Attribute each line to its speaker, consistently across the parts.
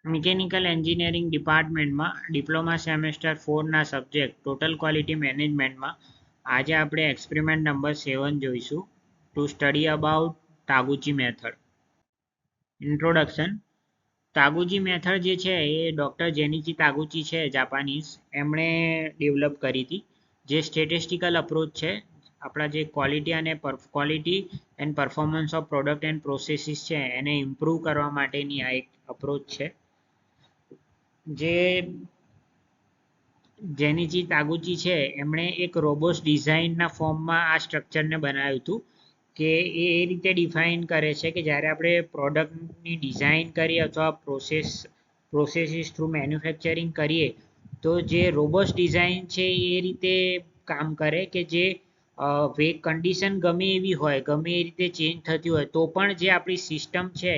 Speaker 1: Mechanical engineering ડિપાર્ટમેન્ટમાં diploma semester 4ના subject total quality મેનેજમેન્ટમાં આજે આપણે એક્સપેરિમેન્ટ નંબર 7 જોઈશું to study about Taguchi method. Introduction. Taguchi method જે છે એ ડૉક્ટર જેનિચી તાગુચી છે જાપાનીઝ, એમણે ડેવલપ કરી હતી. જે સ્ટેટિસ્ટિકલ અપ્રોચ છે આપણા જે quality and performance of product and processes છે એને ઇમ્પ્રૂવ કરવા માટેની આ એક અપ્રોચ છે. જે જેનિચી તાગુચી છે એમણે એક રોબોસ ડિઝાઇનના ફોર્મમાં આ સ્ટ્રક્ચરને બનાવ્યું હતું કે એ રીતે ડિફાઇન કરે છે કે જ્યારે આપણે પ્રોડક્ટની ડિઝાઇન કરીએ અથવા પ્રોસેસીસ થ્રુ મેન્યુફેક્ચરિંગ કરીએ તો જે રોબોસ ડિઝાઇન છે એ રીતે કામ કરે કે જે કન્ડિશન ગમે એવી હોય, ગમે એ રીતે ચેન્જ થતી હોય તો પણ જે આપણી સિસ્ટમ છે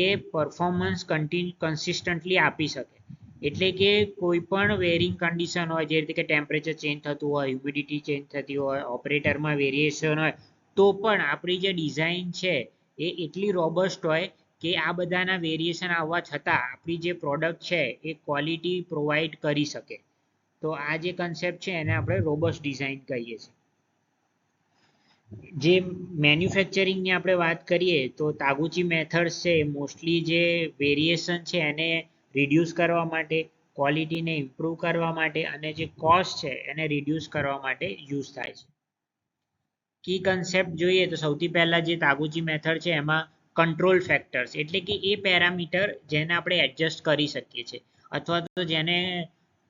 Speaker 1: એ પરફોર્મન્સ કન્સિસ્ટન્ટલી આપી શકે. એટલે કે કોઈ પણ વેરિંગ કન્ડિશન હોય, જે રીતે કે ટેમ્પરેચર ચેન્જ થતું હોય, હ્યુમિડિટી ચેન્જ થતી હોય, ઓપરેટરમાં વેરિએશન હોય, તો પણ આપણી જે ડિઝાઇન છે એ એટલી રોબસ્ટ હોય કે આ બધાના વેરિએશન આવવા છતાં આપણી જે પ્રોડક્ટ છે એ ક્વોલિટી પ્રોવાઈડ કરી શકે. તો આ જે કન્સેપ્ટ છે એને આપણે રોબસ્ટ ડિઝાઇન કહીએ છીએ. જે મેન્યુફેક્ચરિંગની આપણે વાત કરીએ તો તાગુચી મેથડ્સ છે મોસ્ટલી જે વેરિએશન છે એને રિડ્યુસ કરવા માટે, ક્વોલિટીને ઇમ્પ્રૂવ કરવા માટે અને જે કોસ્ટ છે એને રિડ્યુસ કરવા માટે યુઝ થાય છે. કી કન્સેપ્ટ જોઈએ તો સૌથી પહેલા જે તાગુચી મેથડ છે એમાં કંટ્રોલ ફેક્ટર્સ એટલે કે એ પેરામીટર જેને આપણે એડજસ્ટ કરી શકીએ છીએ અથવા તો જેને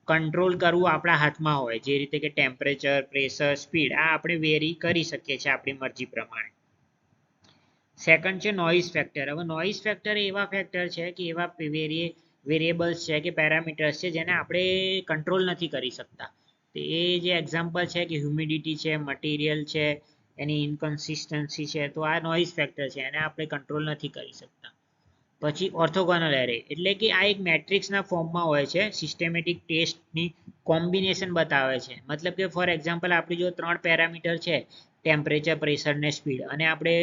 Speaker 1: કંટ્રોલ કરવું આપણા હાથમાં હોય, જે રીતે કે ટેમ્પરેચર, પ્રેશર, સ્પીડ, આ આપણે વેરી કરી શકીએ છીએ આપણી મરજી પ્રમાણે. સેકન્ડ છે નોઇઝ ફેક્ટર. હવે નોઇઝ ફેક્ટર એવા ફેક્ટર છે કે એવા વેરિયેબલ્સ છે કે પેરામીટર્સ છે જેને આપણે કંટ્રોલ નથી કરી શકતા. તો એ જે એક્ઝામ્પલ છે કે હ્યુમિડિટી છે, મટીરિયલ છે, એની ઇનકન્સિસ્ટન્સી છે, તો આ નોઇઝ ફેક્ટર છે, એને આપણે કંટ્રોલ નથી કરી શકતા. પછી ઓર્થોગોનલ એરે એટલે કે આ એક મેટ્રિક્સના ફોર્મમાં હોય છે, સિસ્ટેમેટિક ટેસ્ટની કોમ્બિનેશન બતાવે છે. મતલબ કે ફોર એક્ઝામ્પલ આપણી જો 3 પેરામીટર છે, ટેમ્પરેચર, પ્રેશર ને સ્પીડ, અને આપણે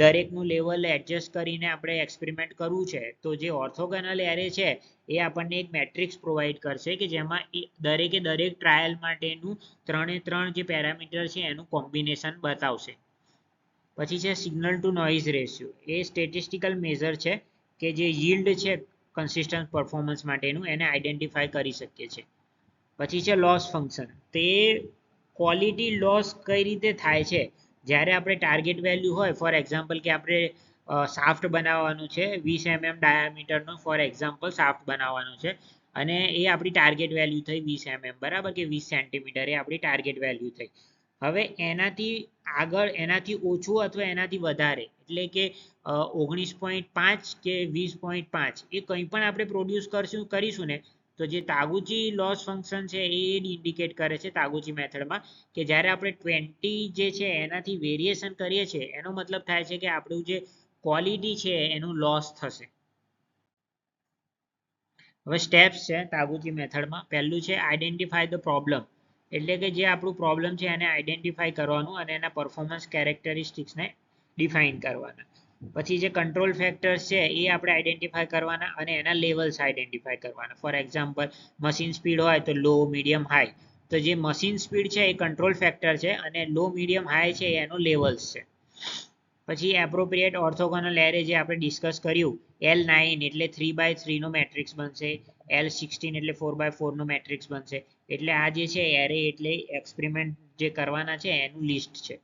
Speaker 1: દરેકનું લેવલ એડજસ્ટ કરીને આપણે એક્સપેરિમેન્ટ કરવું છે, તો જે ઓર્થોગોનલ એરે છે એ આપણને એક મેટ્રિક્સ પ્રોવાઈડ કરશે કે જેમાં દરેક ટ્રાયલ માટેનું 3 જે પેરામીટર છે એનું કોમ્બિનેશન બતાવશે. પછી છે સિગ્નલ ટુ નોઇઝ રેશિયો. એ સ્ટેટિસ્ટિકલ મેઝર છે કે જે yieldડ છે કન્સિસ્ટન્ટ પરફોર્મન્સ માટેનું, એને આઈડેન્ટિફાઈ કરી શકીએ છીએ. પછી છે લોસ ફંક્શન. તે ક્વોલિટી લોસ કઈ રીતે થાય છે જ્યારે આપણે ટાર્ગેટ વેલ્યુ હોય, ફોર એક્ઝામ્પલ કે આપણે સાફ્ટ બનાવવાનું છે 20 mm ડાયામીટરનું, ફોર એક્ઝામ્પલ સાફ્ટ બનાવવાનું છે અને એ આપણી ટાર્ગેટ વેલ્યુ થઈ 20 mm, બરાબર, કે 20 સેન્ટીમીટર એ આપણી ટાર્ગેટ વેલ્યુ થઈ. હવે એનાથી આગળ, એનાથી ઓછું અથવા એનાથી વધારે એટલે કે 19.5 કે 20.5 એ કંઈ પણ આપણે પ્રોડ્યુસ કરીશું ને, તો જે તાગુચી લોસ ફંક્શન છે એ ઇન્ડિકેટ કરે છે તાગુચી મેથડમાં કે જ્યારે આપણે 20 જે છે એનાથી વેરિએશન કરીએ છીએ એનો મતલબ થાય છે કે આપણું જે ક્વોલિટી છે એનું લોસ થશે. હવે સ્ટેપ્સ છે તાગુચી મેથડમાં. પહેલું છે આઈડેન્ટિફાઈ ધ પ્રોબ્લેમ એટલે કે જે આપણું પ્રોબ્લેમ છે એને આઈડેન્ટિફાઈ કરવાનું અને એના પરફોર્મન્સ કેરેક્ટરિસ્ટિક્સને ડિફાઇન કરવાના. પછી જે કંટ્રોલ ફેક્ટર્સ છે એ આપણે આઈડેન્ટિફાઈ કરવાના અને એના લેવલ્સ આઈડેન્ટિફાઈ કરવાના. ફોર એક્ઝામ્પલ મશીન સ્પીડ હોય તો લો, મીડિયમ, હાઈ. તો જે મશીન સ્પીડ છે એ કંટ્રોલ ફેક્ટર છે અને લો, મીડિયમ, હાઈ છે એનો લેવલ્સ છે. પછી એપ્રોપ્રિએટ ઓર્થોગોનલ એરે જે આપણે ડિસ્કસ કર્યું, L9 એટલે 3x3 નો મેટ્રિક્સ બનશે, L16 એટલે 4x4 નો મેટ્રિક્સ બનશે. એટલે આ જે છે એરે એટલે એક્સપેરિમેન્ટ જે કરવાના છે એનું લિસ્ટ છે.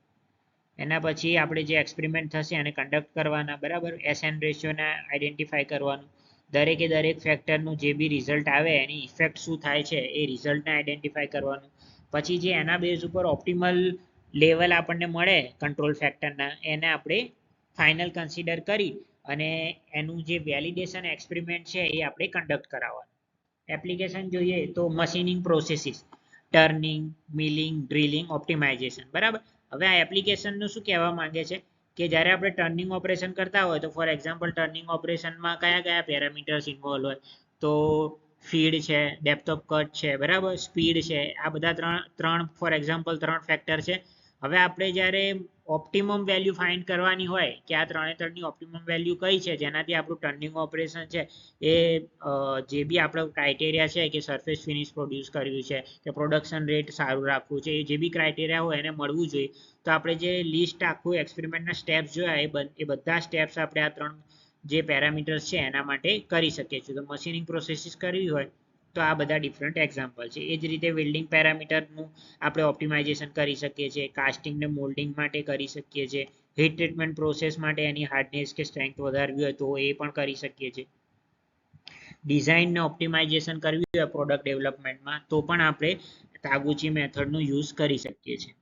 Speaker 1: એના પછી આપણે જે એક્સપેરિમેન્ટ થશે એને કન્ડક્ટ કરવાના, બરાબર, SN રેશિયોને આઈડેન્ટિફાઈ કરવાનું, દરેક ફેક્ટરનું જે બી રિઝલ્ટ આવે એની ઇફેક્ટ શું થાય છે એ રિઝલ્ટને આઈડેન્ટિફાઈ કરવાનું. પછી જે એના બેઝ ઉપર ઓપ્ટિમલ લેવલ આપણને મળે કંટ્રોલ ફેક્ટરના, એને આપણે ફાઇનલ કન્સિડર કરી અને એનું જે વેલિડેશન એક્સપેરિમેન્ટ છે એ આપણે કન્ડક્ટ કરાવવાનું. એપ્લિકેશન જોઈએ તો machining processes, turning, milling, drilling, optimisation, બરાબર. હવે આ એપ્લિકેશનનું શું કહેવા માંગે છે કે જ્યારે આપણે ટર્નિંગ ઓપરેશન કરતા હોય તો ફોર એક્ઝામ્પલ ટર્નિંગ ઓપરેશનમાં કયા પેરામીટર્સ ઇન્વોલ્વ હોય, તો ફીડ છે, ડેપ્થ ઓફ કટ છે, બરાબર, સ્પીડ છે, આ બધા ત્રણ ફોર એક્ઝામ્પલ 3 ફેક્ટર છે હવે આપણે જ્યારે ઓપ્ટિમમ વેલ્યુ ફાઇન્ડ કરવાની હોય કે આ ત્રણની ઓપ્ટિમમ વેલ્યુ કઈ છે જેનાથી આપણું ટર્નિંગ ઓપરેશન છે એ જે બી આપણો ક્રાઇટેરિયા છે કે સરફેસ ફિનિશ પ્રોડ્યુસ કર્યું છે કે પ્રોડક્શન રેટ સારું રાખવું છે, એ જે બી ક્રાઇટેરિયા હોય એને મળવું જોઈએ. તો આપણે જે લિસ્ટ આખું એક્સપેરિમેન્ટના સ્ટેપ્સ જોયા એ બધા સ્ટેપ્સ આપણે આ ત્રણ જે પેરામીટર્સ છે એના માટે કરી શકીએ છીએ. તો મશીનિંગ પ્રોસેસીસ કરવી હોય તો આ બધા ડિફરન્ટ એક્ઝામ્પલ છે. એ જ રીતે વેલ્ડિંગ પેરામીટરનું આપણે ઓપ્ટિમાઇઝેશન કરી શકીએ છીએ, કાસ્ટિંગ ને મોલ્ડિંગ માટે કરી શકીએ છીએ, હીટ ટ્રીટમેન્ટ પ્રોસેસ માટે એની હાર્ડનેસ કે સ્ટ્રેન્થ વધારવી હોય તો એ પણ કરી શકીએ છીએ. ડિઝાઇનને ઓપ્ટિમાઇઝેશન કરવી હોય પ્રોડક્ટ ડેવલપમેન્ટમાં તો પણ આપણે તાગુચી મેથડનો યુઝ કરી શકીએ છીએ.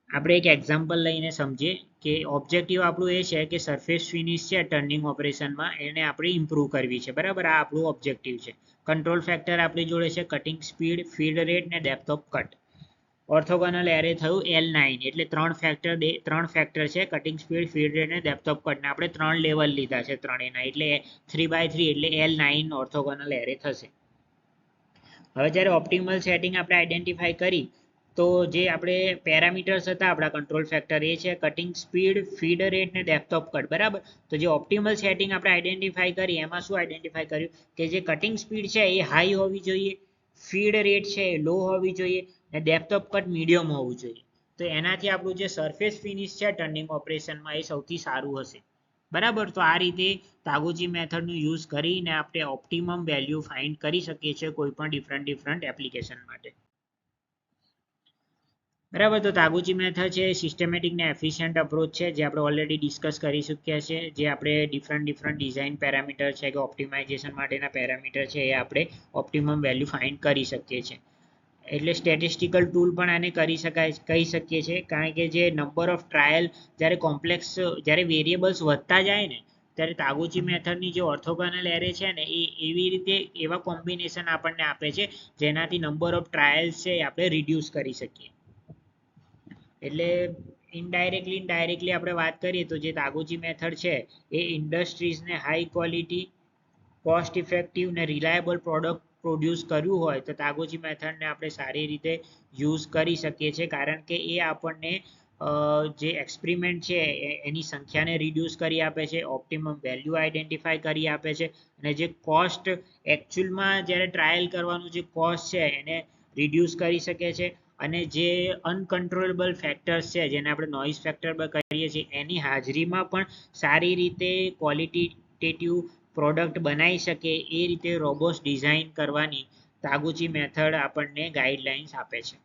Speaker 1: આપણે એક એક્ઝામ્પલ લઈને સમજીએ કે ઓબ્જેક્ટિવ આપણું એ છે કે સરફેસ ફિનિશ છે ટર્નિંગ ઓપરેશનમાં એને આપણે ઇમ્પ્રૂવ કરવી છે, બરાબર. આ આપણું ઓબ્જેક્ટિવ છે. કંટ્રોલ ફેક્ટર આપણી જોડે છે કટિંગ સ્પીડ, ફીડ રેટ ને depth of cut. Orthogonal array થયું L9 એટલે ત્રણ ફેક્ટર છે કટિંગ સ્પીડ, ફીડ રેટ ને ડેપ્થ ઓફ કટ ને આપણે 3 લેવલ લીધા છે ત્રણેયના એટલે 3x3 એટલે L9 ઓર્થોગોનલ એરે થશે. હવે જ્યારે ઓપ્ટિમલ સેટિંગ આપણે આઈડેન્ટિફાઈ કરી તો જે આપણે પેરામીટર્સ હતા આપણા કંટ્રોલ ફેક્ટર એ છે કટિંગ સ્પીડ, ફીડ રેટ ને ડેપ્થ ઓફ કટ, બરાબર. તો જે ઓપ્ટિમલ સેટિંગ આપણે આઈડેન્ટિફાઈ કરી એમાં શું આઈડેન્ટિફાઈ કર્યું કે જે કટિંગ સ્પીડ છે એ હાઈ હોવી જોઈએ, ફીડ રેટ છે એ લો હોવી જોઈએ અને ડેપ્થ ઓફ કટ મીડિયમ હોવું જોઈએ. તો એનાથી આપણું જે સરફેસ ફિનિશ છે ટર્નિંગ ઓપરેશનમાં એ સૌથી સારું હશે, બરાબર. તો આ રીતે તાગુચી મેથડનું યુઝ કરીને આપણે ઓપ્ટિમમ વેલ્યુ ફાઇન્ડ કરી શકીએ છીએ કોઈ પણ ડિફરન્ટ એપ્લિકેશન માટે, બરાબર. તો તાગુચી મેથડ છે સિસ્ટમેટિક ને એફિશિયન્ટ અપ્રોચ છે જે આપણે ઓલરેડી ડિસ્કસ કરી ચૂક્યા છે. જે આપણે ડિફરન્ટ ડિઝાઇન પેરામીટર છે કે ઓપ્ટિમાઇઝેશન માટેના પેરામીટર છે એ આપણે ઓપ્ટિમમ વેલ્યુ ફાઇન્ડ કરી શકીએ છીએ. એટલે સ્ટેટિસ્ટિકલ ટૂલ પણ આને કહી શકીએ છીએ કારણ કે જે નંબર ઓફ ટ્રાયલ જ્યારે વેરિયેબલ્સ વધતા જાય ને ત્યારે તાગુચી મેથડની જે ઓર્થોગોનલ એરે છે ને એ એવી રીતે એવા કોમ્બિનેશન આપણને આપે છે જેનાથી નંબર ઓફ ટ્રાયલ્સ છે એ આપણે રિડ્યુસ કરી શકીએ. એટલે ડાયરેક્ટલી આપણે વાત કરીએ તો જે તાગુચી મેથડ છે એ ઇન્ડસ્ટ્રીઝને હાઈ ક્વોલિટી, કોસ્ટ ઇફેક્ટિવ ને રિલાયબલ પ્રોડક્ટ પ્રોડ્યુસ કર્યું હોય તો તાગુચી મેથડને આપણે સારી રીતે યુઝ કરી શકીએ છીએ કારણ કે એ આપણને જે એક્સપેરિમેન્ટ છે એની સંખ્યાને રિડ્યુસ કરી આપે છે, ઓપ્ટિમમ વેલ્યુ આઈડેન્ટિફાઈ કરી આપે છે અને જે કોસ્ટ એકચ્યુઅલમાં જ્યારે ટ્રાયલ કરવાનું જે કોસ્ટ છે એને રિડ્યુસ કરી શકે છે અને જે અનકન્ટ્રોલેબલ ફેક્ટર્સ છે જેને આપણે નોઇઝ ફેક્ટર કહીએ છીએ એની હાજરીમાં પણ સારી રીતે ક્વોલિટેટિવ પ્રોડક્ટ બનાવી શકે એ રીતે રોબોટ્સ ડિઝાઇન કરવાની તાગુચી મેથડ આપણને ગાઈડલાઇન્સ આપે છે.